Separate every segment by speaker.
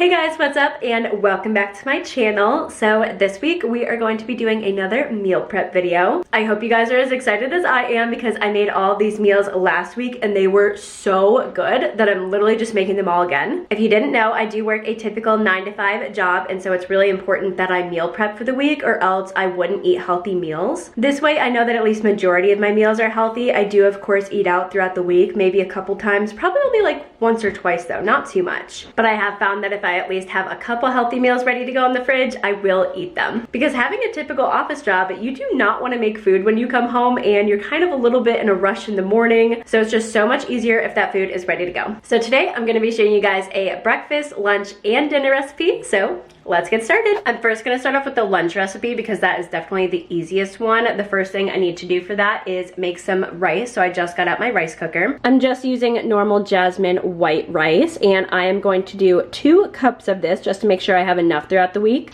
Speaker 1: Hey guys, what's up and welcome back to my channel. So this week we are going to be doing another meal prep video. I hope you guys are as excited as I am because I made all these meals last week and they were so good that I'm literally just making them all again. If you didn't know, I do work a typical 9 to 5 job, and so it's really important that I meal prep for the week or else I wouldn't eat healthy meals. This way I know that at least majority of my meals are healthy. I do of course eat out throughout the week, maybe a couple times, probably only like once or twice though, not too much. But I have found that if I at least have a couple healthy meals ready to go in the fridge, I will eat them. Because having a typical office job, you do not want to make food when you come home and you're kind of a little bit in a rush in the morning. So it's just so much easier if that food is ready to go. So today I'm going to be showing you guys a breakfast, lunch, and dinner recipe. So let's get started. I'm first going to start off with the lunch recipe because that is definitely the easiest one. The first thing I need to do for that is make some rice. So I just got out my rice cooker. I'm just using normal jasmine white rice, and I am going to do 2 cups of this just to make sure I have enough throughout the week.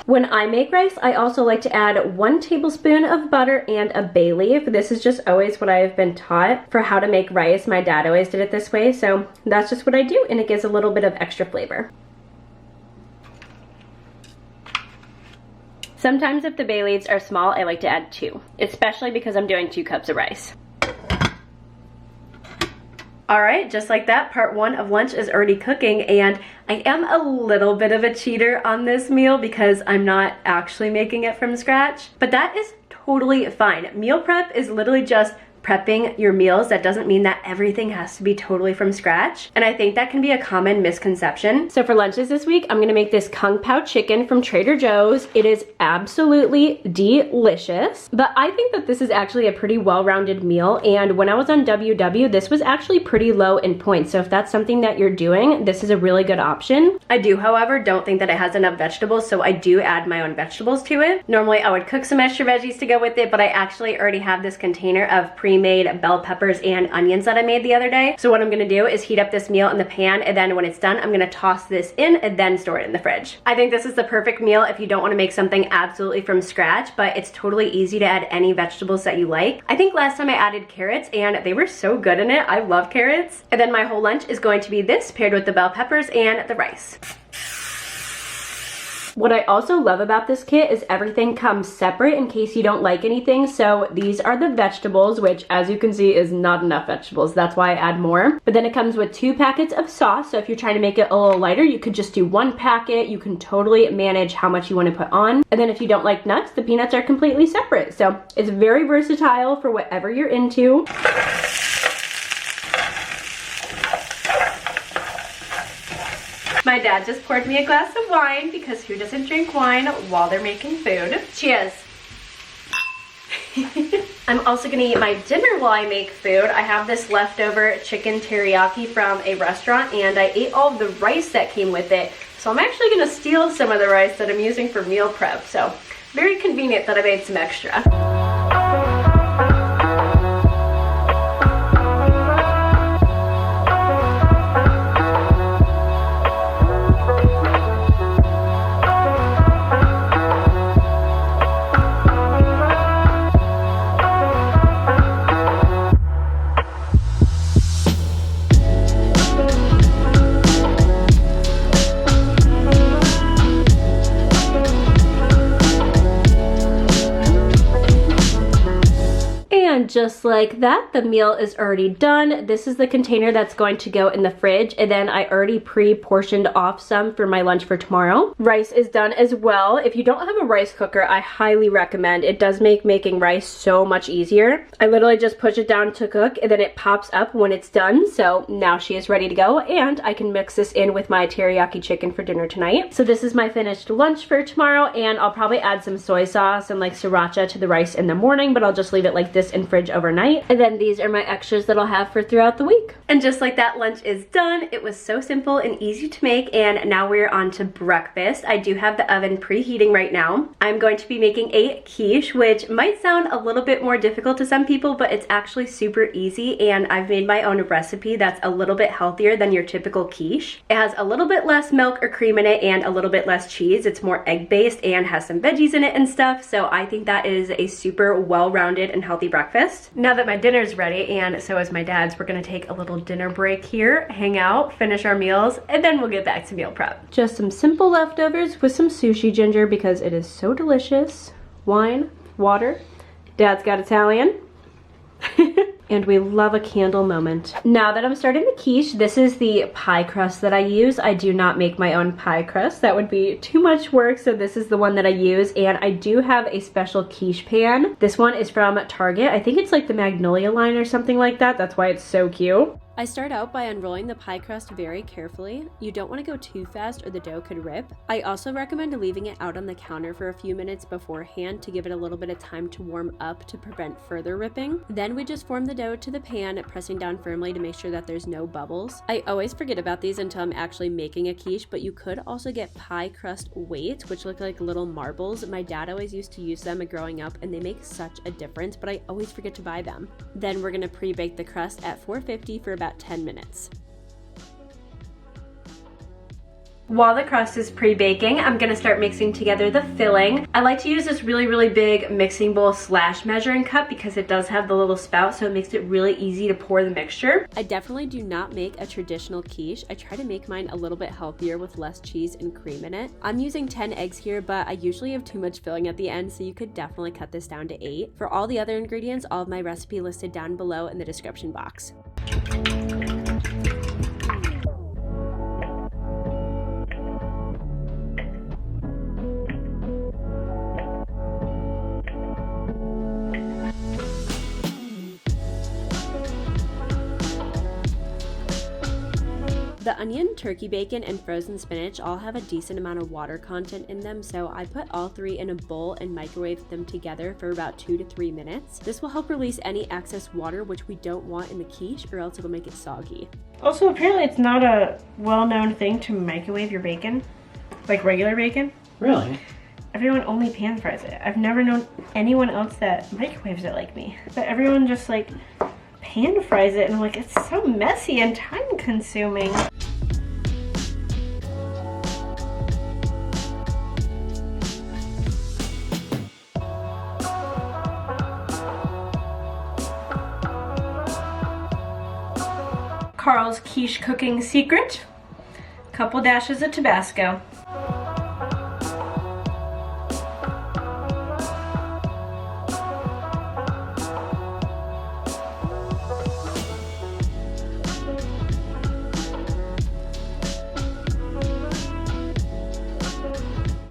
Speaker 1: When I make rice, I also like to add 1 tablespoon of butter and a bay leaf. This is just always what I have been taught for how to make rice. My dad always did it this way, so that's just what I do, and it gives a little bit of extra flavor. Sometimes if the bay leaves are small, I like to add 2, especially because I'm doing 2 cups of rice. Alright, just like that, part 1 of lunch is already cooking, and I am a little bit of a cheater on this meal because I'm not actually making it from scratch, but that is totally fine. Meal prep is literally just prepping your meals. That doesn't mean that everything has to be totally from scratch, and I think that can be a common misconception. So for lunches this week, I'm gonna make this Kung Pao chicken from Trader Joe's. It is absolutely delicious, but I think that this is actually a pretty well-rounded meal, and when I was on WW, this was actually pretty low in points, so if that's something that you're doing, this is a really good option. I do, however, don't think that it has enough vegetables, so I do add my own vegetables to it. Normally I would cook some extra veggies to go with it, but I actually already have this container of pre-made bell peppers and onions that I made the other day. So what I'm gonna do is heat up this meal in the pan, and then when it's done, I'm gonna toss this in and then store it in the fridge. I think this is the perfect meal if you don't wanna make something absolutely from scratch, but it's totally easy to add any vegetables that you like. I think last time I added carrots and they were so good in it. I love carrots. And then my whole lunch is going to be this paired with the bell peppers and the rice. What I also love about this kit is everything comes separate in case you don't like anything. So these are the vegetables, which as you can see is not enough vegetables. That's why I add more. But then it comes with 2 packets of sauce. So if you're trying to make it a little lighter, you could just do 1 packet. You can totally manage how much you want to put on. And then if you don't like nuts, the peanuts are completely separate. So it's very versatile for whatever you're into. My dad just poured me a glass of wine because who doesn't drink wine while they're making food? Cheers. I'm also gonna eat my dinner while I make food. I have this leftover chicken teriyaki from a restaurant, and I ate all of the rice that came with it. So I'm actually gonna steal some of the rice that I'm using for meal prep. So very convenient that I made some extra. And just like that, the meal is already done. This is the container that's going to go in the fridge, and then I already pre-portioned off some for my lunch for tomorrow. Rice is done as well. If you don't have a rice cooker, I highly recommend. It does make making rice so much easier. I literally just push it down to cook, and then it pops up when it's done. So now she is ready to go, and I can mix this in with my teriyaki chicken for dinner tonight. So this is my finished lunch for tomorrow, and I'll probably add some soy sauce and like sriracha to the rice in the morning, but I'll just leave it like this in fridge overnight. And then these are my extras that I'll have for throughout the week. And just like that, lunch is done. It was so simple and easy to make, and now we're on to breakfast. I do have the oven preheating right now. I'm going to be making a quiche, which might sound a little bit more difficult to some people, but it's actually super easy, and I've made my own recipe that's a little bit healthier than your typical quiche. It has a little bit less milk or cream in it and a little bit less cheese. It's more egg-based and has some veggies in it and stuff, so I think that is a super well-rounded and healthy breakfast. breakfast. Now that my dinner's ready, and so is my dad's, we're gonna take a little dinner break here, hang out, finish our meals, and then we'll get back to meal prep. Just some simple leftovers with some sushi ginger because it is so delicious. Wine, water. Dad's got Italian. And we love a candle moment. Now that I'm starting the quiche, this is the pie crust that I use. I do not make my own pie crust. That would be too much work, so this is the one that I use. And I do have a special quiche pan. This one is from Target. I think it's like the Magnolia line or something like that. That's why it's so cute. I start out by unrolling the pie crust very carefully. You don't want to go too fast or the dough could rip. I also recommend leaving it out on the counter for a few minutes beforehand to give it a little bit of time to warm up to prevent further ripping. Then we just form the dough to the pan, pressing down firmly to make sure that there's no bubbles. I always forget about these until I'm actually making a quiche, but you could also get pie crust weights, which look like little marbles. My dad always used to use them growing up, and they make such a difference, but I always forget to buy them. Then we're gonna pre-bake the crust at 450 for about 10 minutes. While the crust is pre-baking, I'm gonna start mixing together the filling. I like to use this really big mixing bowl / measuring cup because it does have the little spout, so it makes it really easy to pour the mixture. I definitely do not make a traditional quiche. I try to make mine a little bit healthier with less cheese and cream in it. I'm using 10 eggs here, but I usually have too much filling at the end, so you could definitely cut this down to 8. For all the other ingredients, all of my recipe listed down below in the description box. The onion, turkey bacon, and frozen spinach all have a decent amount of water content in them, so I put all 3 in a bowl and microwave them together for about 2 to 3 minutes. This will help release any excess water, which we don't want in the quiche, or else it'll make it soggy. Also, apparently it's not a well-known thing to microwave your bacon, like regular bacon.
Speaker 2: Really?
Speaker 1: Everyone only pan fries it. I've never known anyone else that microwaves it like me. But everyone just like pan fries it, and I'm like, it's so messy and time consuming. Carl's quiche cooking secret, couple dashes of Tabasco.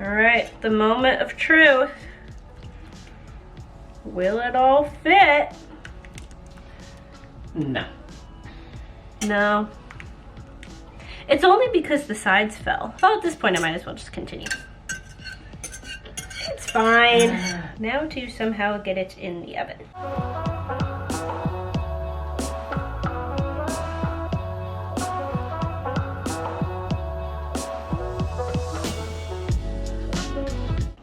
Speaker 1: All right, the moment of truth. Will it all fit?
Speaker 2: No.
Speaker 1: No. It's only because the sides fell. Well, at this point I might as well just continue. It's fine. Now to somehow get it in the oven.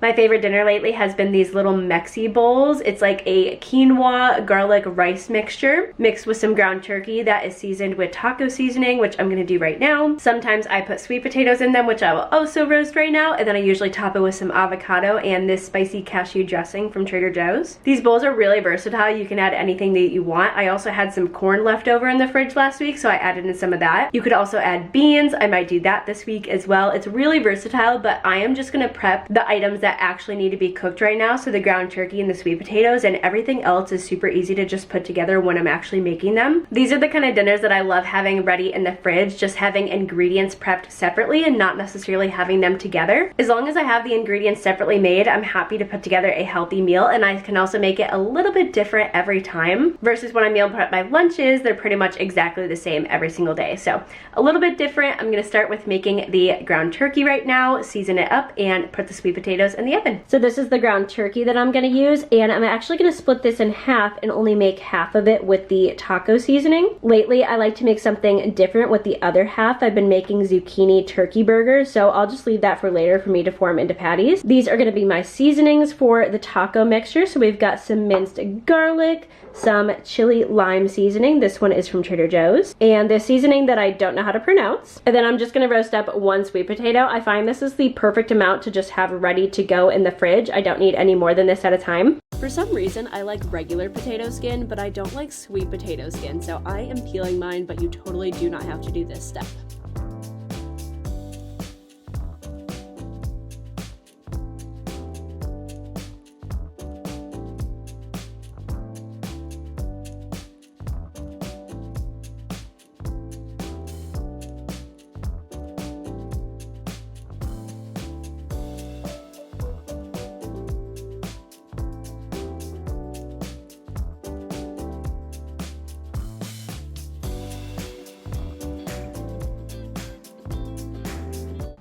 Speaker 1: My favorite dinner lately has been these little Mexi bowls. It's like a quinoa garlic rice mixture mixed with some ground turkey that is seasoned with taco seasoning, which I'm gonna do right now. Sometimes I put sweet potatoes in them, which I will also roast right now, and then I usually top it with some avocado and this spicy cashew dressing from Trader Joe's. These bowls are really versatile. You can add anything that you want. I also had some corn left over in the fridge last week, so I added in some of that. You could also add beans. I might do that this week as well. It's really versatile, but I am just gonna prep the items that actually need to be cooked right now, so the ground turkey and the sweet potatoes, and everything else is super easy to just put together when I'm actually making them. These are the kind of dinners that I love having ready in the fridge, just having ingredients prepped separately and not necessarily having them together. As long as I have the ingredients separately made, I'm happy to put together a healthy meal, and I can also make it a little bit different every time versus when I meal prep my lunches. They're pretty much exactly the same every single day, so a little bit different. I'm gonna start with making the ground turkey right now, season it up, and put the sweet potatoes in the oven. So this is the ground turkey that I'm gonna use, and I'm actually gonna split this in half and only make half of it with the taco seasoning. Lately, I like to make something different with the other half. I've been making zucchini turkey burgers, so I'll just leave that for later for me to form into patties. These are gonna be my seasonings for the taco mixture. So we've got some minced garlic, some chili lime seasoning. This one is from Trader Joe's. And the seasoning that I don't know how to pronounce. And then I'm just gonna roast up 1 sweet potato. I find this is the perfect amount to just have ready to go in the fridge. I don't need any more than this at a time. For some reason, I like regular potato skin, but I don't like sweet potato skin. So I am peeling mine, but you totally do not have to do this step.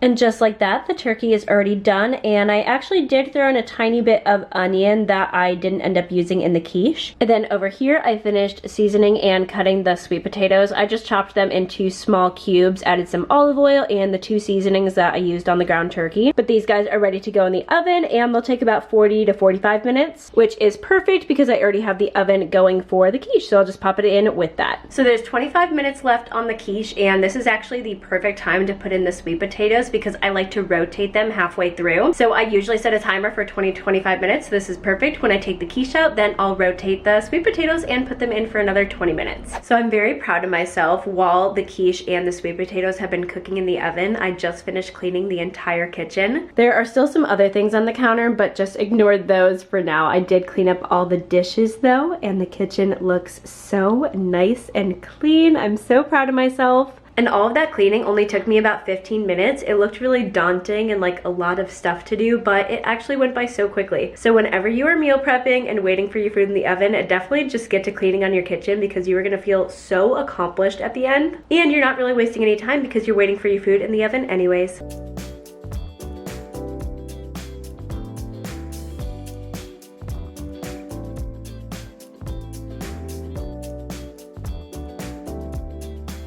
Speaker 1: And just like that, the turkey is already done, and I actually did throw in a tiny bit of onion that I didn't end up using in the quiche. And then over here, I finished seasoning and cutting the sweet potatoes. I just chopped them into small cubes, added some olive oil and the 2 seasonings that I used on the ground turkey. But these guys are ready to go in the oven, and they'll take about 40 to 45 minutes, which is perfect because I already have the oven going for the quiche, so I'll just pop it in with that. So there's 25 minutes left on the quiche, and this is actually the perfect time to put in the sweet potatoes because I like to rotate them halfway through. So I usually set a timer for 20 to 25 minutes. So this is perfect. When I take the quiche out, then I'll rotate the sweet potatoes and put them in for another 20 minutes. So I'm very proud of myself. While the quiche and the sweet potatoes have been cooking in the oven, I just finished cleaning the entire kitchen. There are still some other things on the counter, but just ignore those for now. I did clean up all the dishes though, and the kitchen looks so nice and clean. I'm so proud of myself. And all of that cleaning only took me about 15 minutes. It looked really daunting and like a lot of stuff to do, but it actually went by so quickly. So whenever you are meal prepping and waiting for your food in the oven, definitely just get to cleaning on your kitchen because you are gonna feel so accomplished at the end. And you're not really wasting any time because you're waiting for your food in the oven anyways.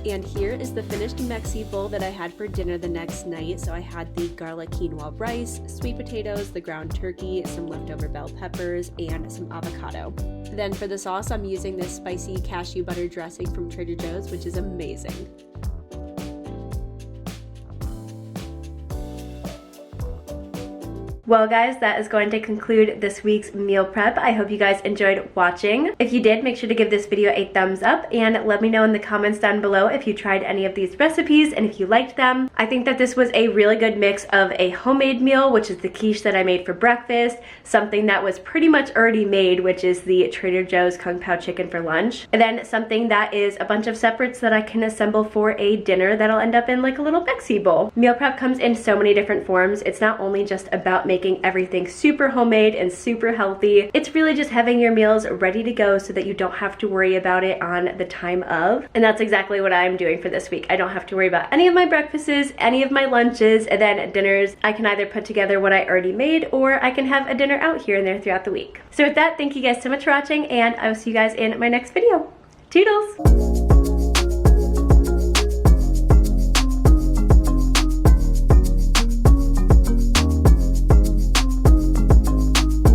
Speaker 1: And here is the finished Mexi bowl that I had for dinner the next night. So I had the garlic quinoa rice, sweet potatoes, the ground turkey, some leftover bell peppers, and some avocado. Then for the sauce, I'm using this spicy cashew butter dressing from Trader Joe's, which is amazing. Well guys, that is going to conclude this week's meal prep. I hope you guys enjoyed watching. If you did, make sure to give this video a thumbs up and let me know in the comments down below if you tried any of these recipes and if you liked them. I think that this was a really good mix of a homemade meal, which is the quiche that I made for breakfast, something that was pretty much already made, which is the Trader Joe's Kung Pao chicken for lunch, and then something that is a bunch of separates that I can assemble for a dinner that'll end up in like a little Mexi bowl. Meal prep comes in so many different forms. It's not only just about making everything super homemade and super healthy. It's really just having your meals ready to go so that you don't have to worry about it on the time of. And that's exactly what I'm doing for this week. I don't have to worry about any of my breakfasts, any of my lunches, and then dinners. I can either put together what I already made or I can have a dinner out here and there throughout the week. So with that, thank you guys so much for watching, and I will see you guys in my next video. Toodles!